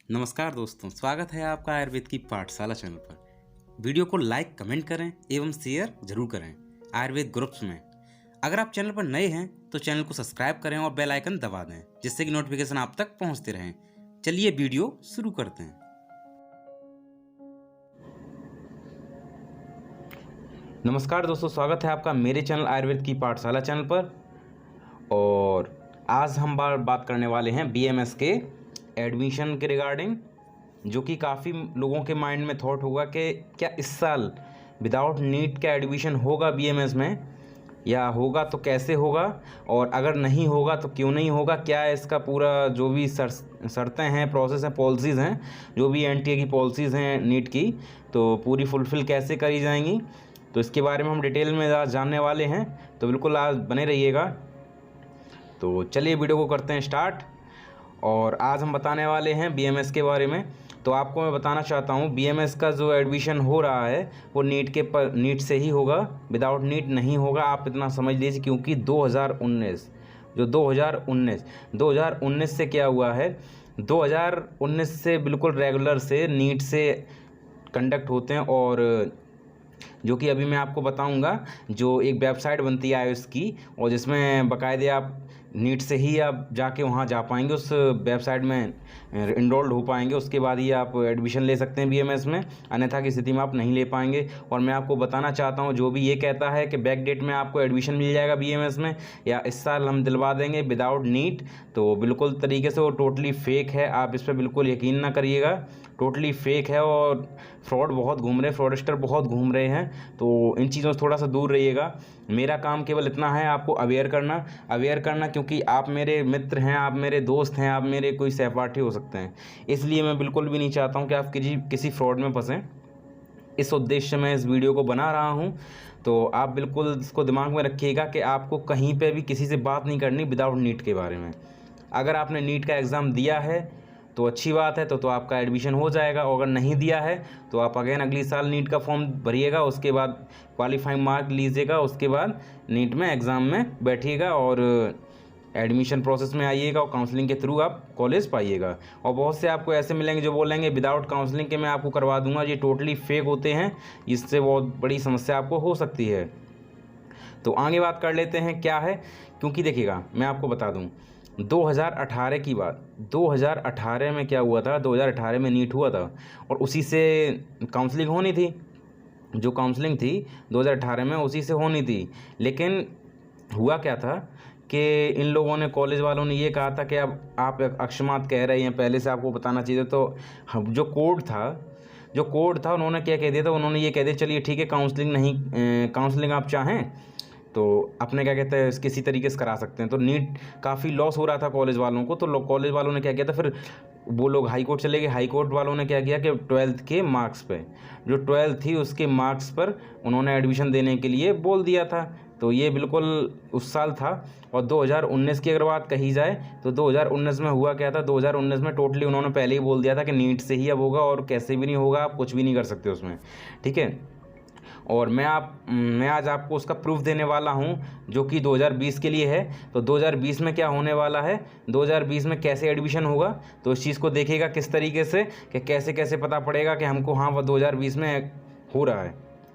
नमस्कार दोस्तों, स्वागत है आपका आयुर्वेद की पाठशाला चैनल पर। वीडियो को लाइक कमेंट करें एवं शेयर जरूर करें आयुर्वेद ग्रुप्स में। अगर आप चैनल पर नए हैं तो चैनल को सब्सक्राइब करें और बेल आइकन दबा दें, जिससे कि नोटिफिकेशन आप तक पहुंचते रहें। चलिए वीडियो शुरू करते हैं। नमस्कार दोस्तों, स्वागत है आपका मेरे चैनल आयुर्वेद की पाठशाला चैनल पर। और आज हम बात करने वाले हैं BMS के एडमिशन के रिगार्डिंग, जो कि काफ़ी लोगों के माइंड में थॉट होगा कि क्या इस साल विदाउट नीट का एडमिशन होगा BMS में, या होगा तो कैसे होगा, और अगर नहीं होगा तो क्यों नहीं होगा, क्या है इसका पूरा जो भी शर्तें हैं, प्रोसेस हैं, पॉलिसीज़ हैं, जो भी NTA की पॉलिसीज़ हैं नीट की, तो पूरी फुलफ़िल कैसे करी जाएंगी, तो इसके बारे में हम डिटेल में आज जानने वाले हैं। तो बिल्कुल आज बने रहिएगा। तो चलिए वीडियो को करते हैं स्टार्ट। और आज हम बताने वाले हैं BMS के बारे में। तो आपको मैं बताना चाहता हूँ, BMS का जो एडमिशन हो रहा है वो नीट से ही होगा, विदाउट नीट नहीं होगा। आप इतना समझ लीजिए, क्योंकि 2019 से क्या हुआ है, 2019 से बिल्कुल रेगुलर से नीट से कंडक्ट होते हैं। और जो कि अभी मैं आपको बताऊंगा, जो एक वेबसाइट बनती है iOS की, और जिसमें बाकायदे आप नीट से ही आप जाके वहाँ जा पाएंगे, उस वेबसाइट में इनरोल्ड हो पाएंगे, उसके बाद ही आप एडमिशन ले सकते हैं BMS में, अन्यथा की स्थिति में आप नहीं ले पाएंगे। और मैं आपको बताना चाहता हूँ, जो भी ये कहता है कि बैक डेट में आपको एडमिशन मिल जाएगा BMS में, या इस साल हम दिलवा देंगे विदाउट नीट, तो बिल्कुल तरीके से वो टोटली फेक है। आप इस पर बिल्कुल यकीन ना करिएगा, टोटली फेक है। और फ्रॉड बहुत घूम रहे हैं, फ्रॉडस्टर बहुत घूम रहे हैं, तो इन चीज़ों से थोड़ा सा दूर रहिएगा। मेरा काम केवल इतना है, आपको अवेयर करना, क्योंकि आप मेरे मित्र हैं, आप मेरे दोस्त हैं, आप मेरे कोई सहपाठी हो सकते हैं। इसलिए मैं बिल्कुल भी नहीं चाहता हूं कि आप किसी फ्रॉड में फंसें। इस उद्देश्य से मैं इस वीडियो को बना रहा हूं। तो आप बिल्कुल इसको दिमाग में रखिएगा कि आपको कहीं पे भी किसी से बात नहीं करनी विदाउट नीट के बारे में। अगर आपने नीट का एग्ज़ाम दिया है तो अच्छी बात है, तो आपका एडमिशन हो जाएगा। और अगर नहीं दिया है तो आप अगेन अगली साल नीट का फॉर्म भरिएगा, उसके बाद क्वालिफाइंग मार्क लीजिएगा, उसके बाद नीट में एग्ज़ाम में बैठिएगा और एडमिशन प्रोसेस में आइएगा, और काउंसलिंग के थ्रू आप कॉलेज पाइएगा। और बहुत से आपको ऐसे मिलेंगे जो बोलेंगे विदाउट काउंसलिंग के मैं आपको करवा दूंगा। ये टोटली फेक होते हैं, इससे बहुत बड़ी समस्या आपको हो सकती है। तो आगे बात कर लेते हैं क्या है, क्योंकि देखिएगा मैं आपको बता दूं 2018 की बात। 2018 में क्या हुआ था, 2018 में नीट हुआ था और उसी से काउंसलिंग होनी थी। जो काउंसलिंग थी 2018 में उसी से होनी थी। लेकिन हुआ क्या था कि इन लोगों ने, कॉलेज वालों ने ये कहा था कि अब आप अक्षमात कह रहे हैं, पहले से आपको बताना चाहिए। तो जो कोड था उन्होंने क्या कह दिया था, उन्होंने ये कह दिया चलिए ठीक है, काउंसलिंग आप चाहें तो अपने क्या कहते हैं किसी तरीके से करा सकते हैं। तो नीट काफ़ी लॉस हो रहा था कॉलेज वालों को, तो कॉलेज वालों ने क्या किया था, फिर वो लोग हाई कोर्ट चले गए। हाई कोर्ट वालों ने क्या किया कि 12th के मार्क्स पे, जो 12th थी उसके मार्क्स पर उन्होंने एडमिशन देने के लिए बोल दिया था। तो ये बिल्कुल उस साल था। और 2019 की अगर बात कही जाए तो 2019 में हुआ क्या था, 2019 में टोटली उन्होंने पहले ही बोल दिया था कि नीट से ही अब होगा, और कैसे भी नहीं होगा, आप कुछ भी नहीं कर सकते उसमें, ठीक है। और मैं आज आपको उसका प्रूफ देने वाला हूं, जो कि 2020 के लिए है। तो 2020 में क्या होने वाला है, 2020 में कैसे एडमिशन होगा, तो इस चीज़ को देखिएगा किस तरीके से, कि कैसे कैसे पता पड़ेगा कि हमको हाँ वो 2020 में हो रहा है,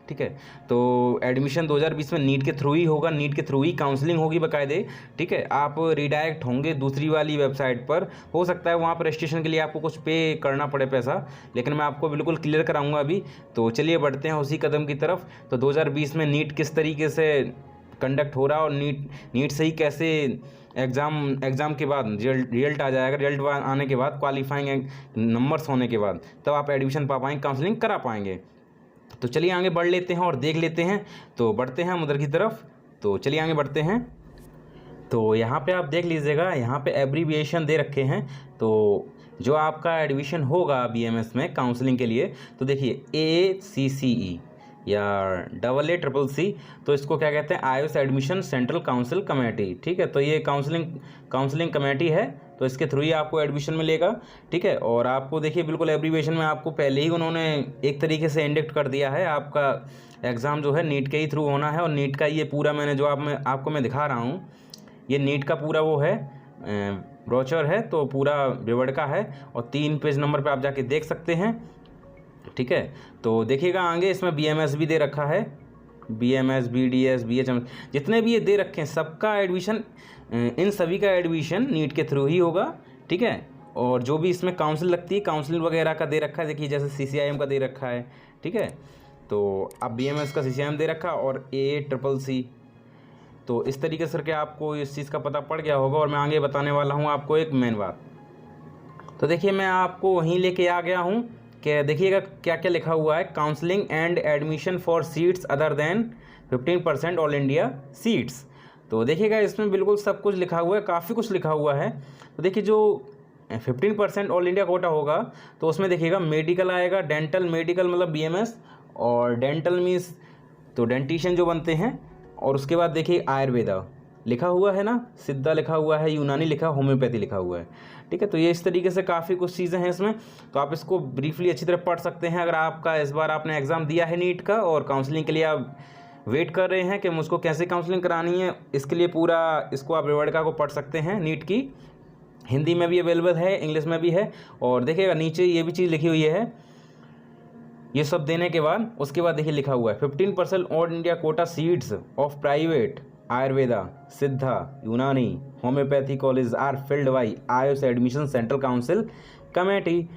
ठीक है। तो एडमिशन 2020 में नीट के थ्रू ही होगा, नीट के थ्रू ही काउंसलिंग होगी बाकायदे, ठीक है। आप रिडायरेक्ट होंगे दूसरी वाली वेबसाइट पर, हो सकता है वहाँ पर रजिस्ट्रेशन के लिए आपको कुछ पे करना पड़े पैसा, लेकिन मैं आपको बिल्कुल क्लियर कराऊंगा अभी। तो चलिए बढ़ते हैं उसी कदम की तरफ। तो 2020 में नीट किस तरीके से कंडक्ट हो रहा है, और नीट से ही कैसे एग्ज़ाम के बाद रिजल्ट आ जाएगा, रिजल्ट आने के बाद क्वालिफाइंग नंबर्स होने के बाद तब आप एडमिशन पा पाएंगे, काउंसलिंग करा पाएंगे। तो चलिए आगे बढ़ लेते हैं और देख लेते हैं। तो बढ़ते हैं हम उधर की तरफ। तो चलिए आगे बढ़ते हैं। तो यहाँ पे आप देख लीजिएगा, यहाँ पे एब्रीविएशन दे रखे हैं। तो जो आपका एडमिशन होगा BMS में काउंसलिंग के लिए, तो देखिए ACCE या AACCC, तो इसको क्या कहते हैं, Ayush admission central council committee, ठीक है। तो ये काउंसलिंग कमेटी है, तो इसके थ्रू ही आपको एडमिशन मिलेगा, ठीक है। और आपको देखिए बिल्कुल एब्रीविएशन में आपको पहले ही उन्होंने एक तरीके से इंडिकेट कर दिया है, आपका एग्ज़ाम जो है नीट के ही थ्रू होना है। और नीट का ये पूरा मैंने जो आपको मैं दिखा रहा हूँ, ये नीट का पूरा वो है ब्रोचर है तो पूरा विवरण का है और 3 पेज नंबर पे आप जाके देख सकते हैं। ठीक है, तो देखिएगा आगे इसमें BMS भी दे रखा है, BMS, BDS, BHM जितने भी ये दे रखे हैं सबका एडमिशन, इन सभी का एडमिशन नीट के थ्रू ही होगा। ठीक है, और जो भी इसमें काउंसिल लगती है, काउंसिल वगैरह का दे रखा है, देखिए जैसे CCIM का दे रखा है। ठीक है, तो अब BMS का CCIM दे रखा और AACCC, तो इस तरीके से करके आपको इस चीज़ का पता पड़ गया होगा। और मैं आगे बताने वाला हूँ आपको एक मेन बात। तो देखिए मैं आपको वहीं लेके आ गया हूँ कि देखिएगा क्या क्या लिखा हुआ है, counselling and admission for seats other than 15% all India seats. तो देखिएगा इसमें बिल्कुल सब कुछ लिखा हुआ है, काफ़ी कुछ लिखा हुआ है। तो देखिए जो 15% ऑल इंडिया कोटा होगा तो उसमें देखिएगा मेडिकल आएगा, डेंटल, मेडिकल मतलब BMS, और डेंटल मीन्स तो डेंटिशियन जो बनते हैं, और उसके बाद देखिए आयुर्वेदा लिखा हुआ है ना, सिद्धा लिखा हुआ है, यूनानी लिखा, होम्योपैथी लिखा हुआ है। ठीक है, तो ये इस तरीके से काफ़ी कुछ चीज़ें हैं इसमें, तो आप इसको ब्रीफली अच्छी तरह पढ़ सकते हैं। अगर आपका इस बार आपने एग्ज़ाम दिया है नीट का और काउंसलिंग के लिए आप वेट कर रहे हैं कि मुझको कैसे काउंसलिंग करानी है, इसके लिए पूरा इसको आप विवरणिका को पढ़ सकते हैं। नीट की हिंदी में भी अवेलेबल है, इंग्लिश में भी है। और देखिएगा नीचे ये भी चीज़ लिखी हुई है, ये सब देने के बाद उसके बाद देखिए लिखा हुआ है 15% all India quota seats of private Ayurveda, Siddha, Unani, homoeopathy college are filled by AYUSH admission central council committee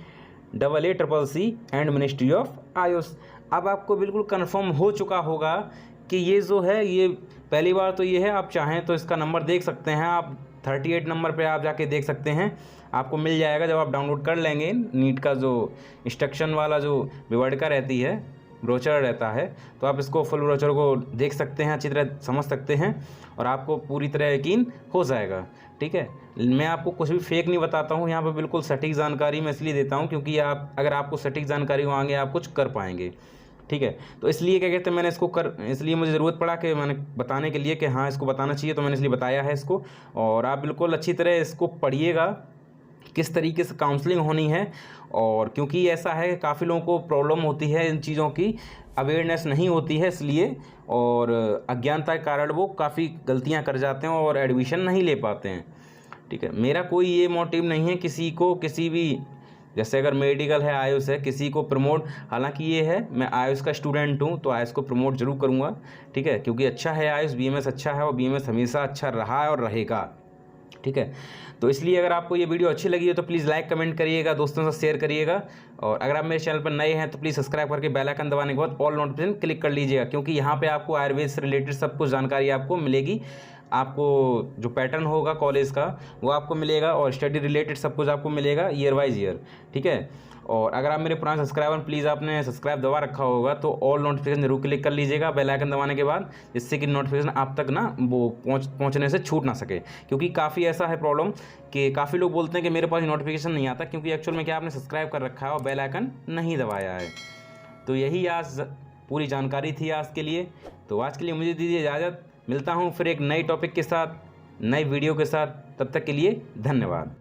AACCC and ministry of AYUSH. अब आपको बिल्कुल कंफर्म हो चुका होगा कि ये जो है, ये पहली बार तो ये है, आप चाहें तो इसका नंबर देख सकते हैं, आप 38 नंबर पे आप जाके देख सकते हैं, आपको मिल जाएगा जब आप डाउनलोड कर लेंगे। नीट का जो इंस्ट्रक्शन वाला जो विवरणिका रहती है, ब्रोचर रहता है, तो आप इसको फुल ब्रोचर को देख सकते हैं, अच्छी तरह समझ सकते हैं और आपको पूरी तरह यकीन हो जाएगा। ठीक है, मैं आपको कुछ भी फेक नहीं बताता हूँ, यहाँ पे बिल्कुल सटीक जानकारी मैं इसलिए देता हूँ क्योंकि आप, अगर आपको सटीक जानकारी हो आगे आप कुछ कर पाएंगे। ठीक है, तो इसलिए क्या कहते हैं, मैंने इसको इसलिए मुझे ज़रूरत पड़ा कि मैंने बताने के लिए कि हाँ इसको बताना चाहिए, तो मैंने इसलिए बताया है इसको। और आप बिल्कुल अच्छी तरह इसको पढ़िएगा किस तरीके से काउंसलिंग होनी है, और क्योंकि ऐसा है कि काफ़ी लोगों को प्रॉब्लम होती है, इन चीज़ों की अवेयरनेस नहीं होती है इसलिए, और अज्ञानता के कारण वो काफ़ी गलतियां कर जाते हैं और एडमिशन नहीं ले पाते हैं। ठीक है, मेरा कोई ये मोटिव नहीं है किसी को, किसी भी, जैसे अगर मेडिकल है, आयुष है, किसी को प्रमोट, हालांकि ये है मैं आयुष का स्टूडेंट हूँ तो आयुष को प्रमोट जरूर करूँगा। ठीक है, क्योंकि अच्छा है आयुष, BMS अच्छा है और BMS हमेशा अच्छा रहा है और रहेगा। ठीक है, तो इसलिए अगर आपको ये वीडियो अच्छी लगी है तो प्लीज़ लाइक कमेंट करिएगा, दोस्तों से शेयर करिएगा, और अगर आप मेरे चैनल पर नए हैं तो प्लीज़ सब्सक्राइब करके बेल आइकन दबाने के बाद ऑल नोटिफिकेशन क्लिक कर लीजिएगा, क्योंकि यहाँ पे आपको आयुर्वेद से रिलेटेड सब कुछ जानकारी आपको मिलेगी। आपको जो पैटर्न होगा कॉलेज का वो आपको मिलेगा और स्टडी रिलेटेड सब कुछ आपको मिलेगा ईयर वाइज ईयर। ठीक है, और अगर आप मेरे पुराने सब्सक्राइबर, प्लीज़ आपने सब्सक्राइब दबा रखा होगा तो ऑल नोटिफिकेशन जरूर क्लिक कर लीजिएगा बेल आइकन दबाने के बाद, जिससे कि नोटिफिकेशन आप तक ना वो पहुंचने से छूट ना सके। क्योंकि काफ़ी ऐसा है प्रॉब्लम कि काफ़ी लोग बोलते हैं कि मेरे पास नोटिफिकेशन नहीं आता, क्योंकि एक्चुअल में क्या आपने सब्सक्राइब कर रखा है और बेल आइकन नहीं दबाया है। तो यही आज पूरी जानकारी थी आज के लिए। तो आज के लिए मुझे दीजिए इजाज़त, मिलता हूँ फिर एक नई टॉपिक के साथ, नई वीडियो के साथ, तब तक के लिए धन्यवाद।